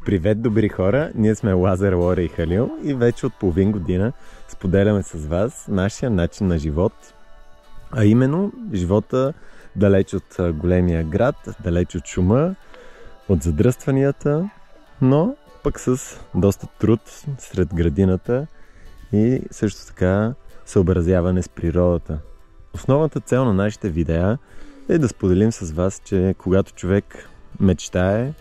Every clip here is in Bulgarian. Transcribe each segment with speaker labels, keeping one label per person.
Speaker 1: Привет, добри хора! Ние сме Лазар, Лора и Халил и вече от половин година споделяме с вас нашия начин на живот, а именно живота далеч от големия град, далеч от шума, от задръстванията, но пък с доста труд сред градината и също така съобразяване с природата. Основната цел на нашите видеа е да споделим с вас, че когато човек мечтае,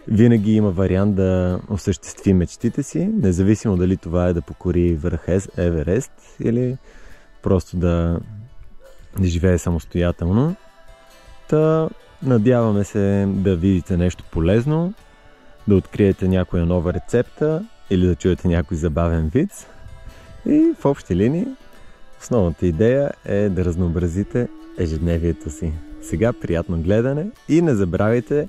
Speaker 1: винаги има вариант да осъществи мечтите си, независимо дали това е да покори връх Еверест или просто да живее самостоятелно. Та надяваме се да видите нещо полезно, да откриете някоя нова рецепта или да чуете някой забавен виц. И в общи линии основната идея е да разнообразите ежедневието си. Сега приятно гледане и не забравяйте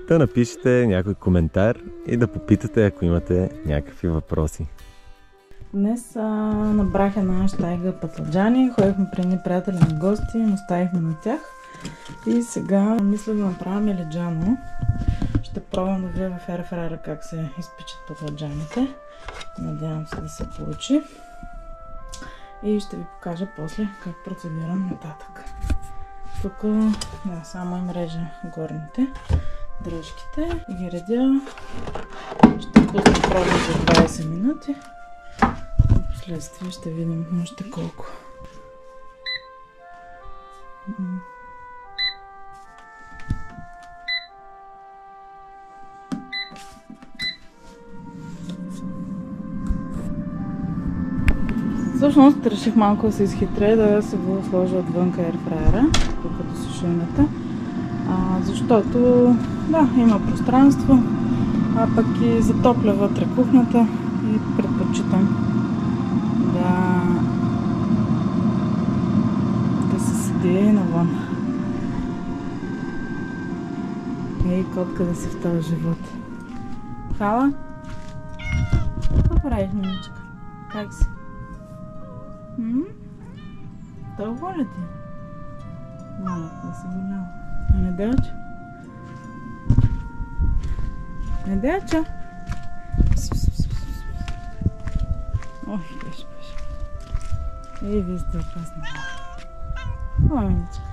Speaker 1: да напишете някой коментар и да попитате, ако имате някакви въпроси.
Speaker 2: Днес набрах една щайга патладжани, ходихме при едни приятели на гости, оставихме на тях и сега мисля да направя меледжано. Ще пробвам да видя в ерфрайера как се изпичат патладжаните. Надявам се да се получи. И ще ви покажа после как процедирам нататък. Тук само им режа горните дръжките и ги редя. Ще пусна пробвам за 20 минути. Последствие ще видим още колко. Всъщност реших малко да се изхитря, да се го сложа отвънка ерфрайера, докато сушилната. Защото има пространство, а пък и затопля вътре кухнята и предпочитам да се седи навън. Ей, котка да си в този живот. Хала? Какво правиш, мамичка? Как си? Толкова ли ти? Малко да се голяма. А Неделчо? Неделчо? Ой, беше. Ей, вие сте опасни. Ой, миличка.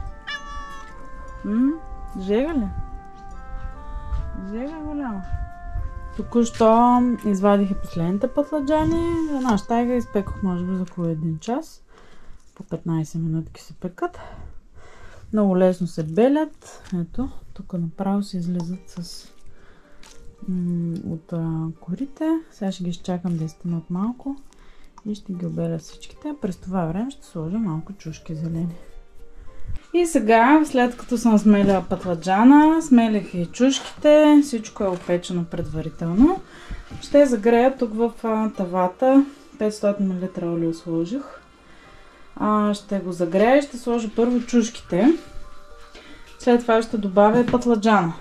Speaker 2: Жега ли? Жега голяма. Току-що извадих и последните патладжани. Една щайга изпекох може би за около 1 час. По 15 минутки се пекат. Много лесно се белят. Ето, тук направо се излизат от корите. Сега ще ги изчакам да изтънат малко и ще ги обеля всичките. През това време ще сложа малко чушки зелени. И сега, след като съм смеля патладжана, смелях и чушките, всичко е опечено предварително. Ще загрея тук в тавата. 500 мл олио сложих. Ще го загрея и ще сложа първо чушките. След това ще добавя патладжана.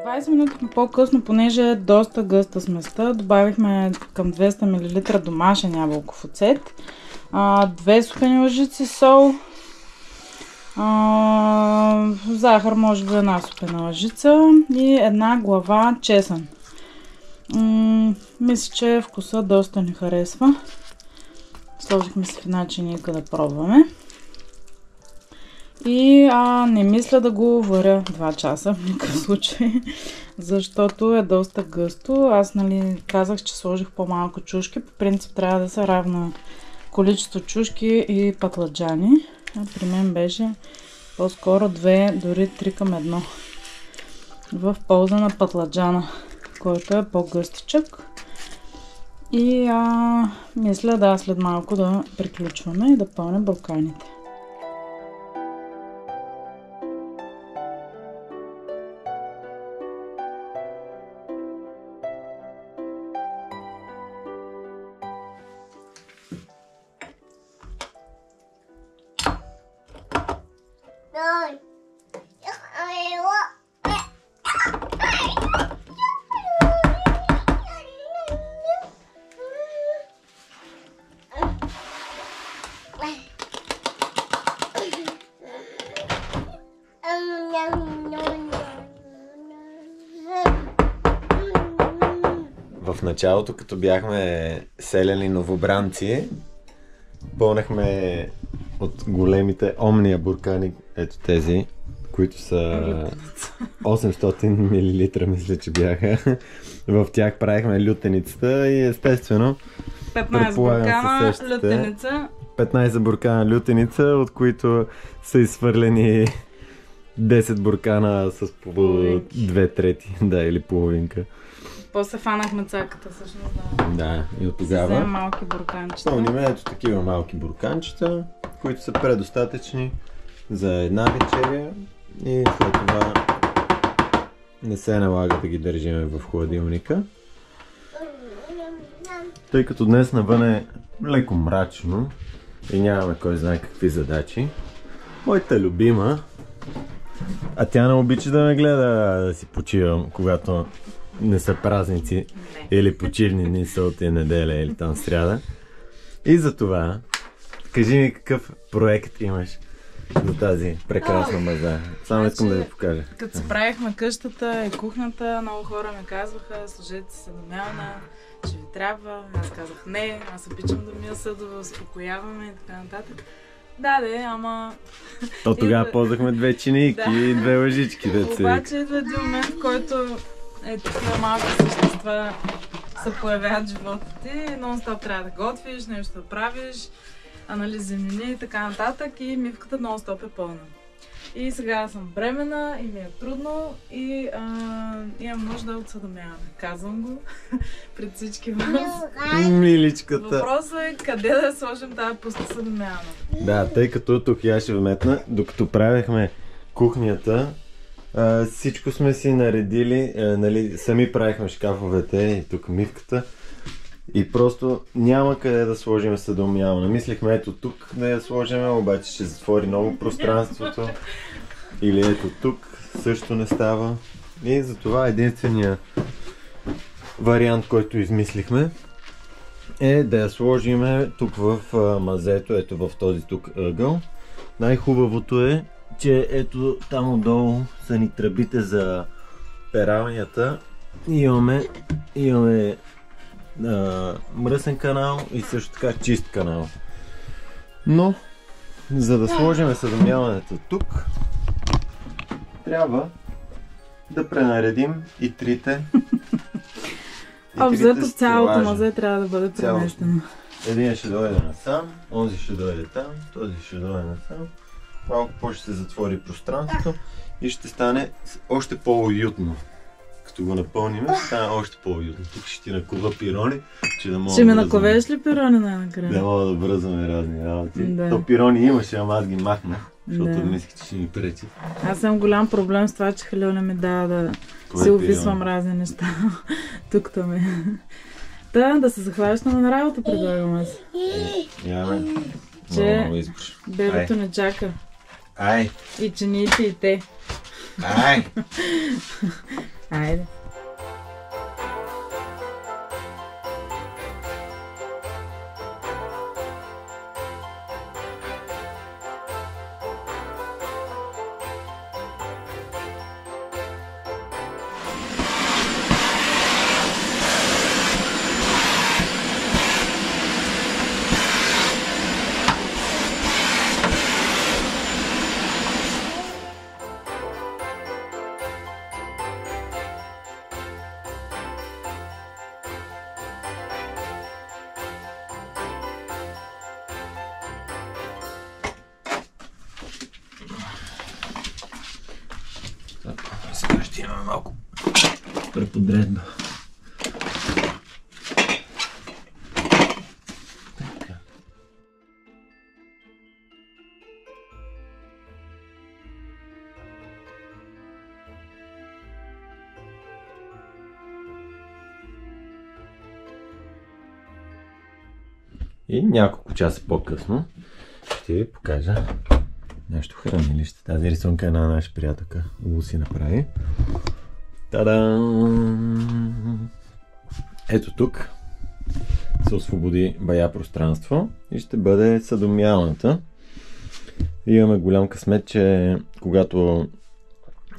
Speaker 2: 20 минути по-късно, понеже е доста гъста сместа, добавихме към 200 мл домашен ябълков оцет, 2 супени лъжици сол, захар, може би една супена лъжица и една глава чесън. Мисля, че вкуса доста ни харесва. Сложихме си в една чинийка да пробваме. И не мисля да го варя 2 часа в никакъв случай, защото е доста гъсто. Аз казах, че сложих по-малко чушки. По принцип трябва да са равно количество чушки и патладжани. При мен беше по-скоро 2, дори 3 към 1. В полза на патладжана, който е по-гъстичък. И мисля след малко да приключваме и да пълня бурканите.
Speaker 1: В началото, като бяхме селени новобранци, пълнахме от големите омния буркани, ето тези, които са 800 мл, мисля, че бяха. В тях правихме лютеницата и естествено
Speaker 2: 15 буркана лютеница.
Speaker 1: 15 буркана лютеница, от които са изхвърлени 10 буркана с по 2/3, или половинка.
Speaker 2: После фанахме цаката, всъщност.
Speaker 1: Да, и от тогава
Speaker 2: вземем малки бурканчета.
Speaker 1: Пълниме ето такива малки бурканчета, които са предостатъчни за една вечеря и след това не се налага да ги държим в хладилника. Тъй като днес навън е леко мрачно и нямаме кой знае какви задачи, моята любима, а тя не обича да ме гледа да си почивам, когато не са празници или почивни дни, събота и неделя или там сряда. И за това, кажи ми какъв проект имаш за тази прекрасна маза. Само искам да ви покажа.
Speaker 2: Като се правихме къщата и кухнята, много хора ми казваха, сложете се до мелна, че ви трябва. Аз казах не, аз обичам да мия съдове, успокояваме и така нататък. Да, ама...
Speaker 1: То тогава ползвахме 2 чинийки и 2 лъжички.
Speaker 2: Обаче идва един момент, в който такива малки същества се появяват в живота ти, нон-стоп трябва да готвиш, нещо да правиш, зеленини и така нататък и мивката нон-стоп е пълна. И сега съм бременна и ми е трудно и имам нужда от съдомяване. Казвам го пред всички вас.
Speaker 1: Миличката.
Speaker 2: Въпросът е къде да сложим тази пуста съдомяване.
Speaker 1: Да, тъй като тук я ще вметна, докато правихме кухнята, всичко сме си наредили, сами правихме шкафовете и тук мивката и просто няма къде да сложим съдомяване. Мислихме ето тук да я сложим, обаче ще затвори много пространството или ето тук също не става и затова единствения вариант, който измислихме е да я сложим тук в мазето, ето в този тук ъгъл. Най-хубавото е, че ето там отдолу са ни тръбите за пералнята и имаме мръсен канал и също така чист канал. Но, за да сложим съдомяването тук, трябва да пренаредим и трите.
Speaker 2: Обзето цялото мазе трябва да бъде преместено.
Speaker 1: Един ще дойде насам, онзи ще дойде там, този ще дойде насам. Малко по-ще се затвори пространството и ще стане още по-уютно. Като го напълним, ще стане още по-уютно. Тук ще ти накува пирони, че да мога
Speaker 2: ще ми наковеш ли пирони най-накрая?
Speaker 1: Да мога да бръзваме разни работи.
Speaker 2: Да.
Speaker 1: То пирони имаше, ама аз ги махнах, защото мислих, че ще ми пречи.
Speaker 2: Аз съм голям проблем с това, че Халил не ми дава да си описвам разни неща. Тук ме. Да се захващаме на работа, предлагам аз.
Speaker 1: Нямаме.
Speaker 2: Че бебето не чака.
Speaker 1: Ай!
Speaker 2: И чиниите и те.
Speaker 1: Ай!
Speaker 2: Айде.
Speaker 1: Сега ще имаме малко преподредба. И няколко часа по-късно ще ви покажа нещо хранилище. Тази рисунка една наша приятелка Луси направи. Та-дам! Ето тук се освободи бая пространство и ще бъде съдомиялната. Имаме голям късмет, че когато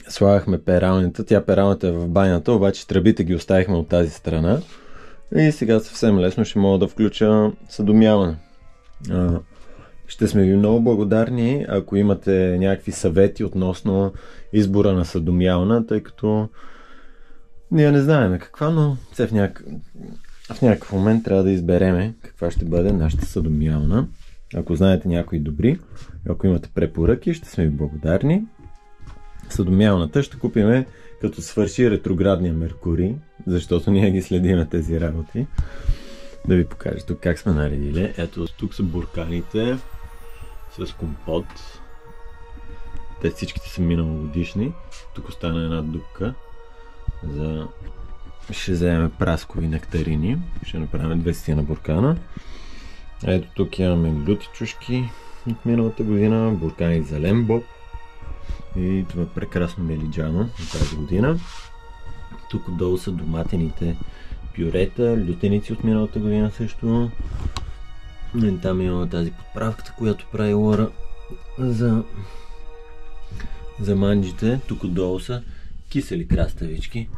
Speaker 1: слагахме пералнята, пералната е в банята, обаче тръбите ги оставихме от тази страна. И сега съвсем лесно ще мога да включа съдомяване. Ще сме ви много благодарни, ако имате някакви съвети относно избора на съдомялна, тъй като ние не знаем каква, но все в някакъв момент трябва да избереме каква ще бъде нашата съдомялна. Ако знаете някои добри, ако имате препоръки, ще сме ви благодарни. Съдомялната ще купиме като свърши ретроградния Меркурий, защото ние ги следиме тези работи. Да ви покажа тук как сме наредили. Ето тук са бурканите с компот. Те всичките са миналогодишни. Тук остана една дупка. Ще вземем праскови нектарини. Ще направим 200 на буркана. Ето тук имаме люти чушки от миналата година. Буркани зелен боб. И това прекрасно мелиджано от тази година. Тук отдолу са доматените пюрета, лютеници от миналата година също. И там имаме тази подправката, която прави Лора за манджите. Тук отдолу са кисели краставички.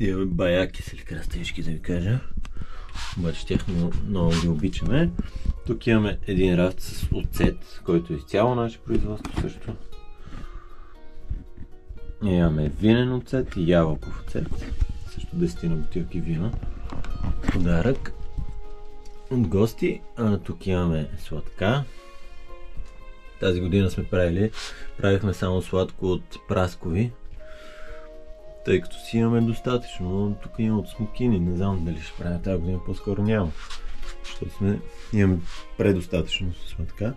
Speaker 1: Имаме бая кисели краставички, да ви кажа. Обаче тях много ги обичаме. Тук имаме един рафт с оцет, който е изцяло наше производство също. Имаме винен оцет и ябълков оцет. Също 10 на бутилки вино. Подарък от гости. Тук имаме сладка. Тази година сме правихме само сладко от праскови. Тъй като си имаме достатъчно. Тук има от смокини. Не знам дали ще правя тази година, по-скоро няма. Защото имаме предостатъчно сладка.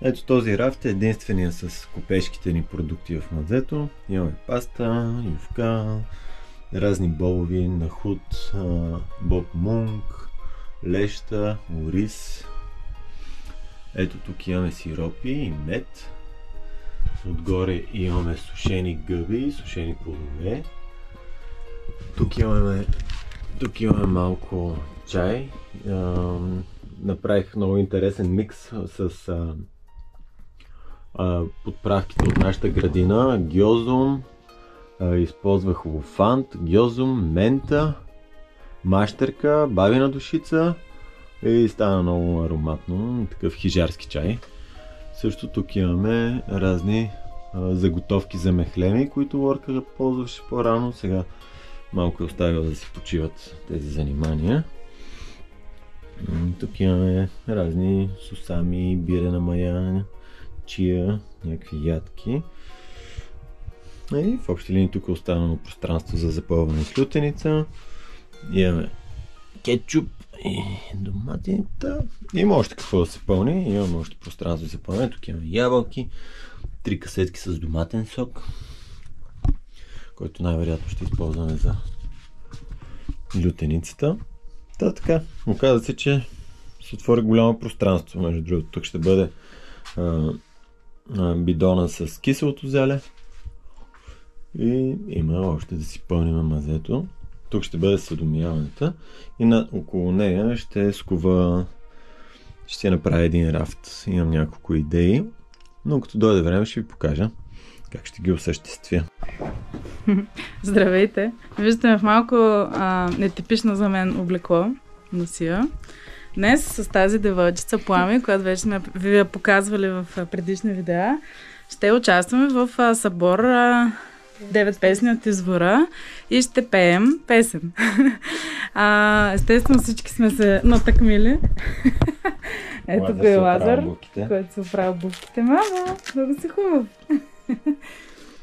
Speaker 1: Ето този рафт е единствения с купешките ни продукти в мазето. Имаме паста, ювка, разни бобови, нахут, боб мунг, леща, ориз. Ето тук имаме сиропи и мед. Отгоре имаме сушени гъби, сушени плодове. Тук имаме малко чай. Направих много интересен микс с подправките от нашата градина. Гьозум, използвах лофант, гьозум, мента, мащерка, бабина душица и стана много ароматно, такъв хижарски чай. Също тук имаме разни заготовки за мехлеми, които Лорка ползваше по-рано. Сега малко е оставила да си почиват тези занимания. Тук имаме разни сусами, бирена мая, чия, някакви ядки. И в общи линии тук е останало пространство за запълване с лютеница. Имаме кетчуп и доматината. Има още какво да се пълни. Имаме още пространство за пълне. Тук имаме ябълки, 3 касетки с доматен сок, който най-вероятно ще използваме за лютеницата. Така, оказа се, че се отвори голямо пространство. Между другото, тук ще бъде бидона с киселото зеле. И има още да си пълним мазето. Тук ще бъде съдомиялната и около нея ще скува, ще направя един рафт. Имам няколко идеи, но като дойде време ще ви покажа как ще ги осъществя.
Speaker 2: Здравейте! Виждате в малко нетипично за мен облекло носия. Днес с тази девойчица Плами, която вече сме ви я показвали в предишни видеа, ще участваме в събор 9 песни от извора и ще пеем песен. Естествено всички сме се натъкмили. Ето го е Лазар, който се оправя буквите. Мамо, много си хубав.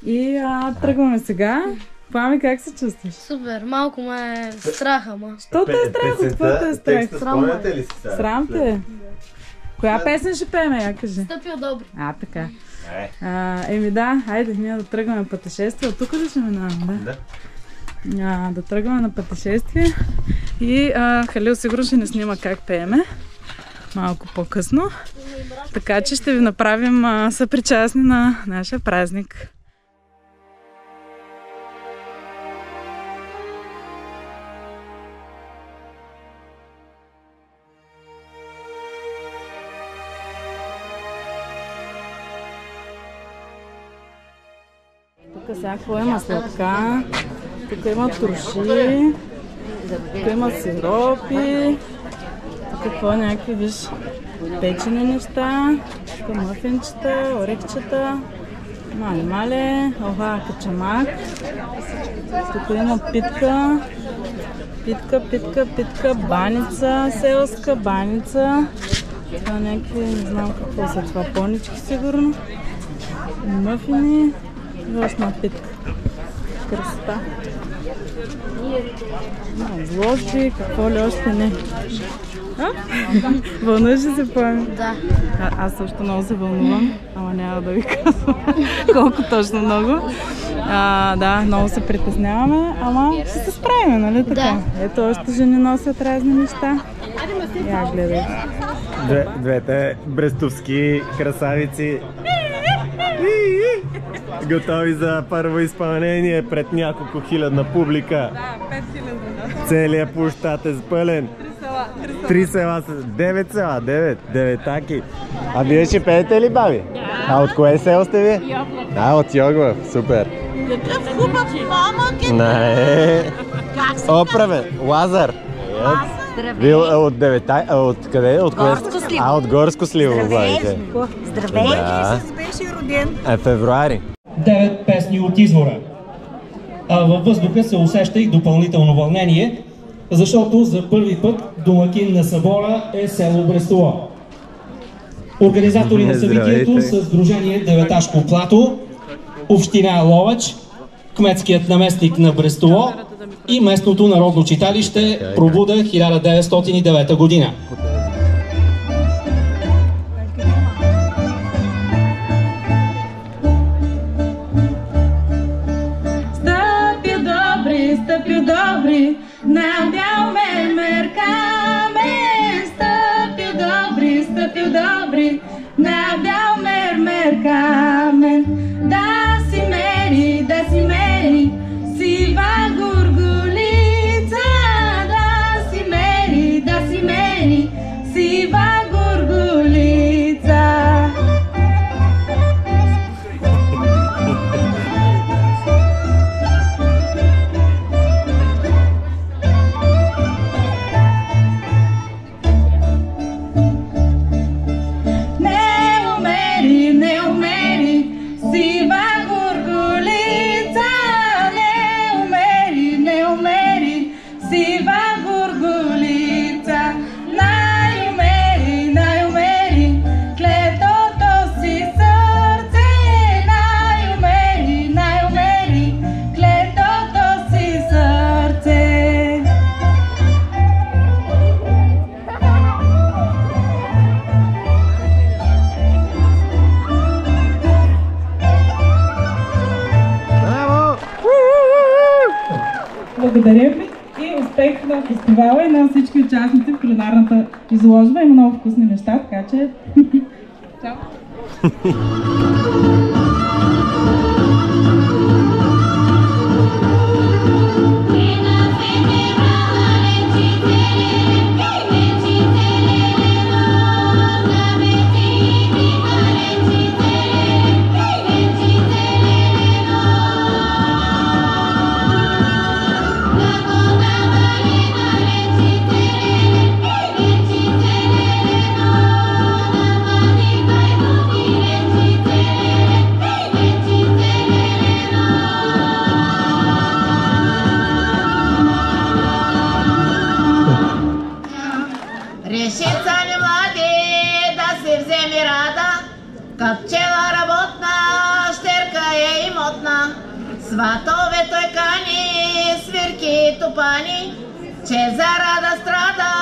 Speaker 2: И тръгваме сега. Плами, как се чувстваш?
Speaker 3: Супер, малко ме е страх, ама.
Speaker 2: Що те е страх? Какво те е страх?
Speaker 1: Спомняте ли си сега?
Speaker 2: Срам те? Коя песен ще пеем, я кажи?
Speaker 3: Стъпил добри.
Speaker 2: Така. Да, хайде, ние да тръгваме пътешествие. От тук ли ще минаваме? Да тръгваме на пътешествие. И Халил сигурно ще не снима как пееме. Малко по-късно. Така че ще ви направим съпричастни на нашия празник. Тук всяко има сладка, тук има турши, тук има сиропи, тук какво някакви, виж, печени неща, тук мъфинчета, орехчета, мале, качамак, тук има питка, баница, селска баница, това някакви, не знам какво са това, понички сигурно, мъфини. Росна питка. Красота. Зложби, какво ли още не. Вълнуваш ли се, Плами?
Speaker 3: Да.
Speaker 2: Аз също много се вълнувам, ама няма да ви казвам колко точно много. Да, много се притесняваме, ама ще се справим, нали така?
Speaker 3: Да.
Speaker 2: Ето още жени носят разни неща. Я гледай.
Speaker 1: Двете брестовски красавици. Готови за първо изпълнение пред няколко хилядна публика.
Speaker 2: Да, 5000.
Speaker 1: Целият площад е спълен. 3 села. 9 села. 9 таки. А вие ще пеете ли, баби? А от кое село сте ви? Йоглав. От Йоглав. Супер.
Speaker 4: Какъв хубав помък е!
Speaker 1: Не. Оправен. Лазар. Вие от 9 от къде? От
Speaker 4: Горско Сливо.
Speaker 1: От Горско Сливо.
Speaker 4: Здравей!
Speaker 1: Да.
Speaker 4: Беше роден.
Speaker 1: Февруари.
Speaker 5: 9 песни от извора. Във въздуха се усеща и допълнително вълнение, защото за първи път домакин на събора е село Брестово. Организатори на събитието са Сдружение Деветашко плато, община Ловеч, кметският наместник на Брестово и местното народно читалище Пробуда 1909 година.
Speaker 2: Стъпил добри, на бял меркамен. Стъпил добри, на бял меркамен. Да си мери, сива гургулица. Да си мери, сива гургулица. Благодаря ви и успех на фестивала и на всички участници в кулинарната изложба. Има много вкусни неща, така че... Чао!
Speaker 4: Сватове той кани, свирки и топани, че за рада страда